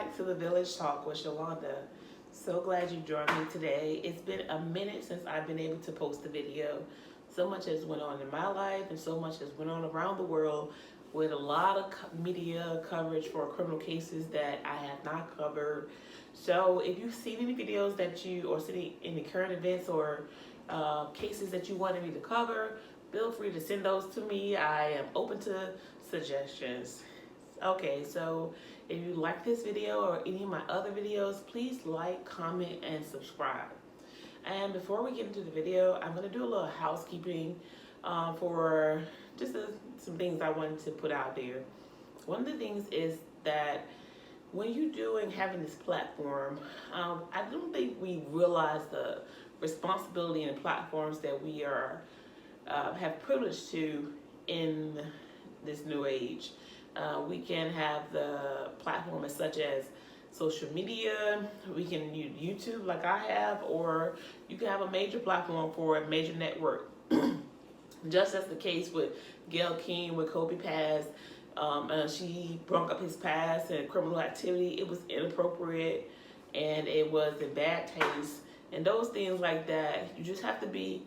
back to the Village Talk with Shalonda. So glad you joined me today. It's been a minute since I've been able to post a video. So much has went on in my life and so much has went on around the world with a lot of media coverage for criminal cases that I have not covered. So if you've seen any videos that you, or seen any current events or cases that you wanted me to cover, feel free to send those to me. I am open to suggestions. Okay, so if you like this video or any of my other videos, please like, comment, and subscribe. And before we get into the video, I'm going to do a little housekeeping for just some things I wanted to put out there. One of the things is that when you're doing having this platform, I don't think we realize the responsibility and platforms that we are have privilege to in this new age. We can have the platforms such as social media, we can use YouTube like I have, or you can have a major platform for a major network. Just as the case with Gayle King with Kobe passed, she brought up his past and criminal activity. It was inappropriate and it was in bad taste. And those things like that, you just have to be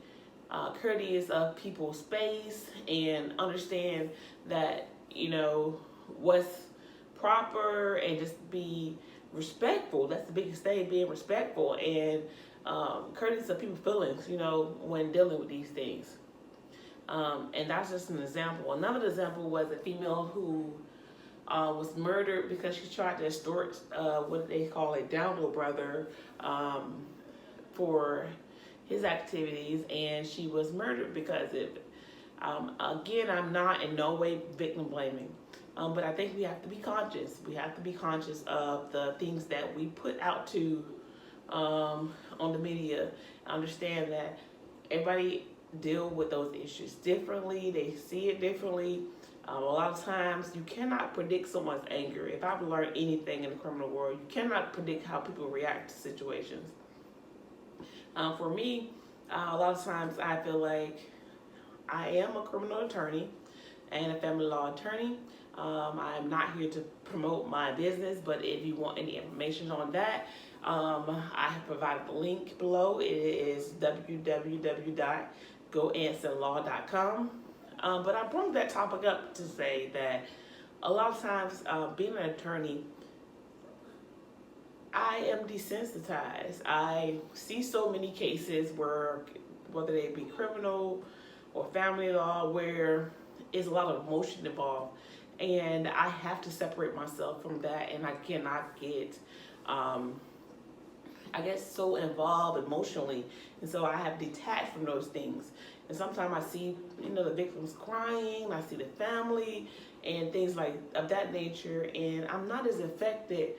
courteous of people's space and understand that, you know, what's proper and just be respectful. That's the biggest thing, being respectful and courteous of people's feelings, you know, when dealing with these things. And that's just an example. Another example was a female who was murdered because she tried to extort what they call a download brother for his activities, and she was murdered because of it. Again, I'm not in no way victim blaming, but I think we have to be conscious. We have to be conscious of the things that we put out to on the media. Understand that everybody deal with those issues differently. They see it differently. A lot of times you cannot predict someone's anger. If I've learned anything in the criminal world, you cannot predict how people react to situations. For me, a lot of times I feel like I am a criminal attorney and a family law attorney. I am not here to promote my business, but if you want any information on that, I have provided the link below. It is www.goansonlaw.com. But I brought that topic up to say that a lot of times being an attorney, I am desensitized. I see so many cases where, whether they be criminal or family law, where is a lot of emotion involved, and I have to separate myself from that, and I cannot get I get so involved emotionally, and so I have detached from those things. And sometimes I see, you know, the victims crying, I see the family and things like of that nature, and I'm not as affected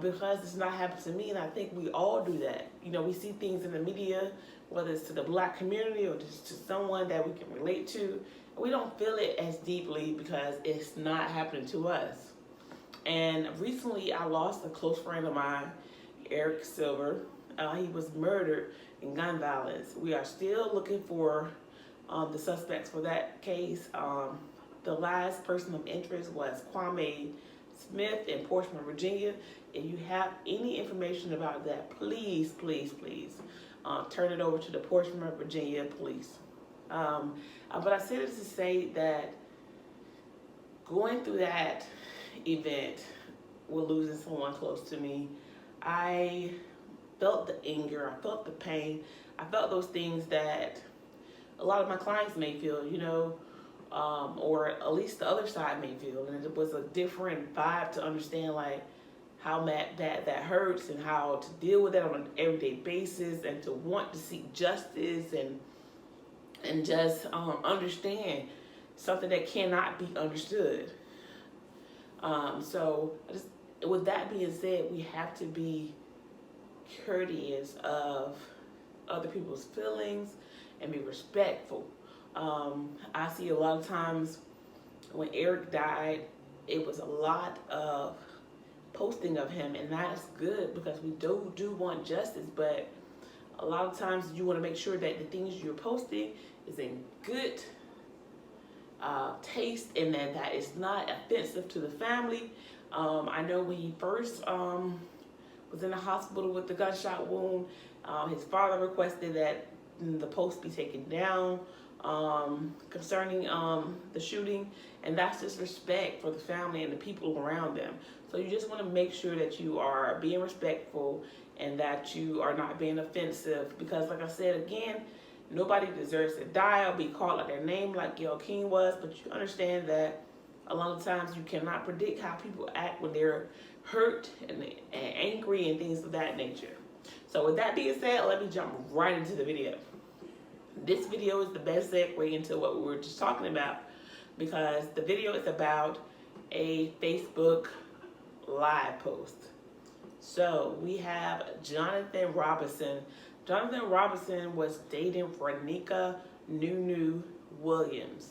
because it's not happened to me. And I think we all do that. You know, we see things in the media, whether it's to the black community or just to someone that we can relate to. We don't feel it as deeply because it's not happening to us. And recently I lost a close friend of mine, Eric Silver. He was murdered in gun violence. We are still looking for the suspects for that case. The last person of interest was Kwame Smith in Portsmouth, Virginia. If you have any information about that, please, please, please turn it over to the Portsmouth, Virginia police. But I said it to say that going through that event with losing someone close to me, I felt the anger, I felt the pain, I felt those things that a lot of my clients may feel, you know, or at least the other side may feel. And it was a different vibe to understand like how that hurts and how to deal with that on an everyday basis, and to want to seek justice and just understand something that cannot be understood. So with that being said, we have to be courteous of other people's feelings and be respectful. I see a lot of times when Eric died, it was a lot of posting of him, and that's good because we do want justice, but a lot of times you want to make sure that the things you're posting is in good taste and that is not offensive to the family. I know when he first was in the hospital with the gunshot wound, his father requested that the post be taken down concerning the shooting, and that's just respect for the family and the people around them. So you just want to make sure that you are being respectful and that you are not being offensive, because like I said again, nobody deserves to die or be called out their name like Gayle King was, but you understand that a lot of times you cannot predict how people act when they're hurt and angry and things of that nature. So with that being said, let me jump right into the video. This video is the best segue into what we were just talking about, because the video is about a Facebook live post. So we have Jonathan Robinson. Jonathan Robinson was dating Renika Nunu Williams.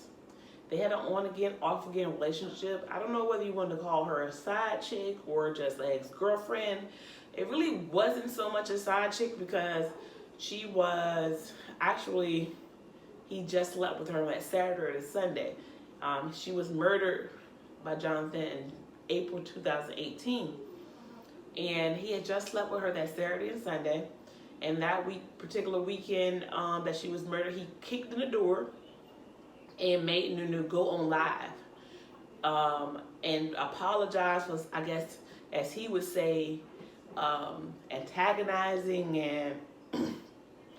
They had an on-again, off-again relationship. I don't know whether you want to call her a side chick or just an ex-girlfriend. It really wasn't so much a side chick, because she was actually, he just slept with her that Saturday or Sunday. She was murdered by Jonathan in April 2018. And he had just slept with her that Saturday and Sunday. And that particular weekend that she was murdered, he kicked in the door and made Nunu go on live and apologize for, I guess, as he would say, antagonizing and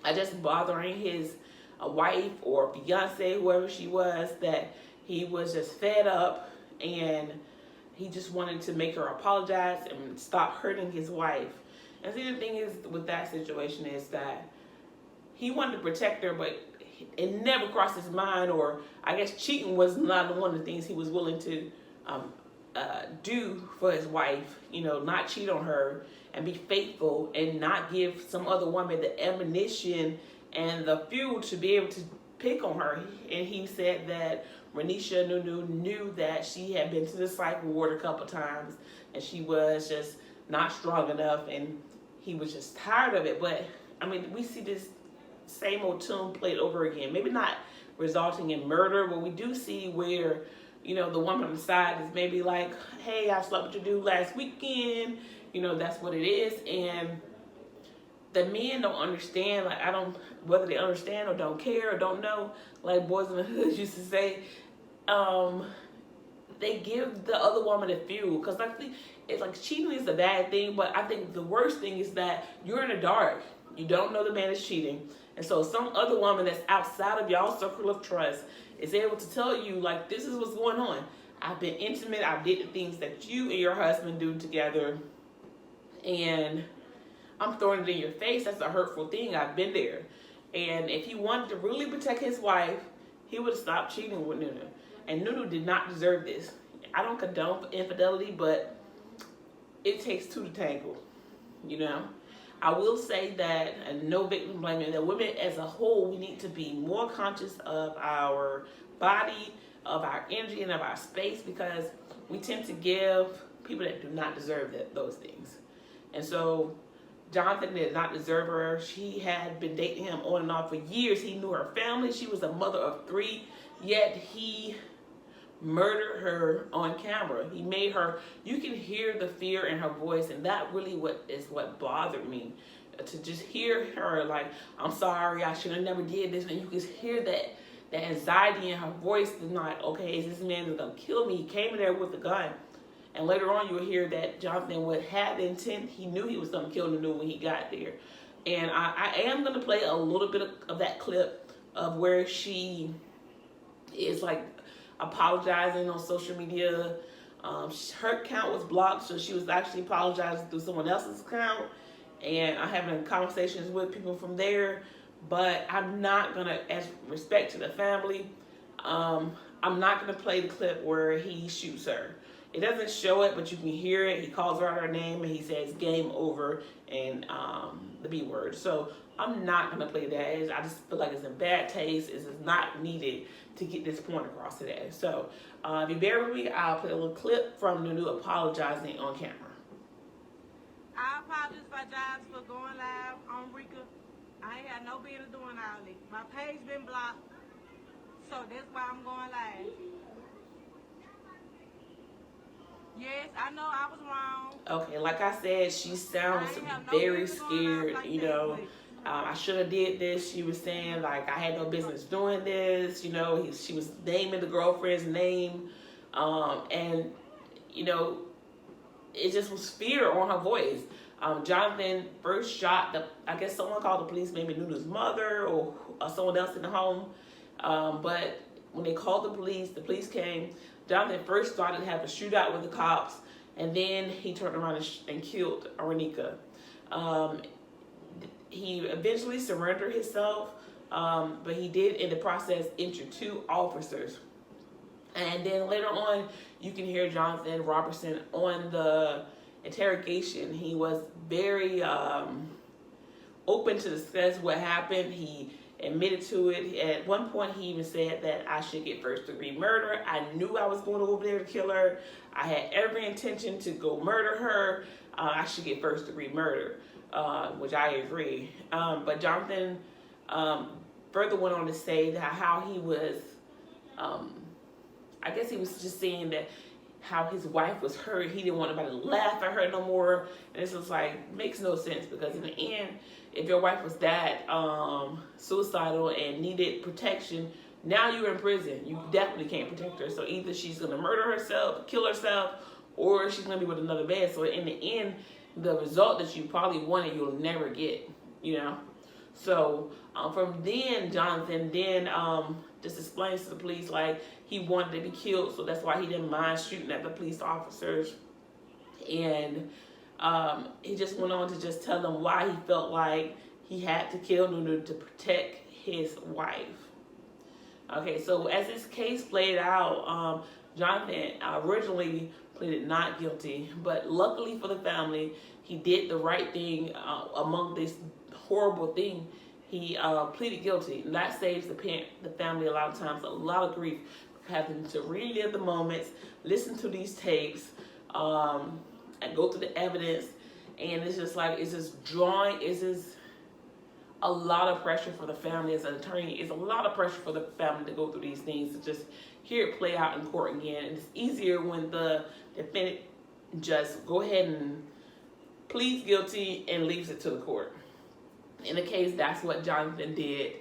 I just bothering his wife or fiance, whoever she was, that he was just fed up and he just wanted to make her apologize and stop hurting his wife. And see, the thing is with that situation is that he wanted to protect her, but it never crossed his mind, or I guess cheating was not one of the things he was willing to do for his wife. You know, not cheat on her and be faithful and not give some other woman the ammunition and the fuel to be able to pick on her. And he said that Renika Nunu knew that she had been to the psych ward a couple times and she was just not strong enough, and he was just tired of it. But I mean, we see this same old tune played over again. Maybe not resulting in murder, but we do see where, you know, the woman on the side is maybe like, hey, I slept with your dude last weekend. You know, that's what it is. And the men don't understand, like, whether they understand or don't care or don't know, like Boys in the Hood used to say, they give the other woman the fuel. Because I think it's like cheating is a bad thing, but I think the worst thing is that you're in the dark. You don't know the man is cheating. And so some other woman that's outside of y'all's circle of trust is able to tell you, like, this is what's going on. I've been intimate. I did the things that you and your husband do together. And I'm throwing it in your face. That's a hurtful thing. I've been there. And if he wanted to really protect his wife, he would have stopped cheating with Nunu. And Nunu did not deserve this. I don't condone infidelity, but it takes two to tangle, you know? I will say that, and no victim blaming, that women as a whole, we need to be more conscious of our body, of our energy, and of our space, because we tend to give people that do not deserve those things. And so Jonathan did not deserve her. She had been dating him on and off for years. He knew her family. She was a mother of 3, yet he murdered her on camera. He made her, you can hear the fear in her voice, and that really is what bothered me. To just hear her like, I'm sorry, I should have never did this, and you can hear that anxiety in her voice. Is not, okay, is this man gonna kill me? He came in there with a gun. And later on you will hear that Jonathan would have the intent. He knew he was gonna kill Nunu when he got there. And I am gonna play a little bit of that clip of where she is like apologizing on social media. Her account was blocked, so she was actually apologizing through someone else's account, and I'm having conversations with people from there. But I'm not gonna, as respect to the family, I'm not gonna play the clip where he shoots her. It doesn't show it, but you can hear it. He calls her out her name and he says game over and the B word. So I'm not gonna play that. I just feel like it's in bad taste. It's not needed to get this point across today. So if you bear with me, I'll play a little clip from Nunu apologizing on camera. I apologize for going live on Rika. I ain't had no business doing all this. My page been blocked, so that's why I'm going live. Yes, I know I was wrong. Okay, like I said, she sounds I ain't have no very business going off scared, like you that, know. but I should have did this. She was saying like I had no business doing this, you know. She was naming the girlfriend's name, and you know, it just was fear on her voice. Jonathan first shot I guess someone called the police, maybe Nunu's mother or someone else in the home. But when they called the police came. Jonathan first started to have a shootout with the cops, and then he turned around and killed Renika. He eventually surrendered himself, but he did in the process injure 2 officers. And then later on, you can hear Jonathan Robertson on the interrogation. He was very open to discuss what happened. He admitted to it. At one point, he even said that I should get first-degree murder. I knew I was going over there to kill her. I had every intention to go murder her. I should get first-degree murder, which I agree. But Jonathan further went on to say that how he was, I guess he was just saying that how his wife was hurt. He didn't want nobody to laugh at her no more. And this was like, makes no sense, because in the end, if your wife was that suicidal and needed protection, now you're in prison. You definitely can't protect her. So either she's going to murder herself, kill herself, or she's going to be with another man. So in the end, the result that you probably wanted, you'll never get, you know. So from then, Jonathan then just explains to the police like he wanted to be killed, so that's why he didn't mind shooting at the police officers. And he just went on to just tell them why he felt like he had to kill Nunu to protect his wife. Okay, so as this case played out, Jonathan originally pleaded not guilty, but luckily for the family, he did the right thing among this horrible thing. He pleaded guilty, and that saves the family a lot of times a lot of grief, having to relive the moments, listen to these tapes, and go through the evidence. And it's just like, it's just a lot of pressure for the family as an attorney. It's a lot of pressure for the family to go through these things, to just hear it play out in court again. And it's easier when the defendant just go ahead and pleads guilty and leaves it to the court. In the case, that's what Jonathan did.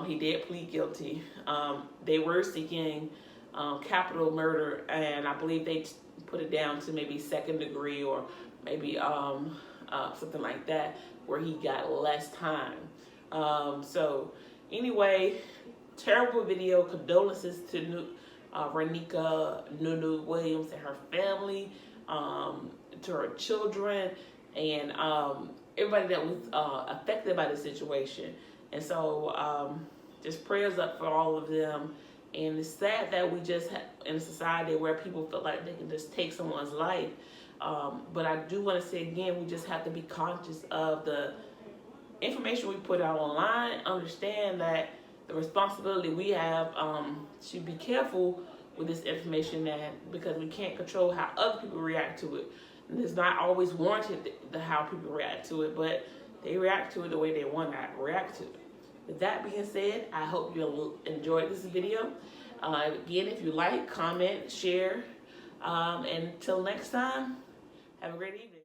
He did plead guilty. They were seeking capital murder, and I believe they put it down to maybe 2nd degree or maybe something like that, where he got less time. So anyway, terrible video. Condolences to Renika Nunu Williams and her family, to her children, and everybody that was affected by the situation. And so just prayers up for all of them. And it's sad that we just in a society where people feel like they can just take someone's life. But I do want to say again, we just have to be conscious of the information we put out online. Understand that the responsibility we have should be careful with this information, that because we can't control how other people react to it. And it's not always warranted how people react to it, but they react to it the way they want to react to it. With that being said, I hope you enjoyed this video. Again, if you like, comment, share. And until next time, have a great evening.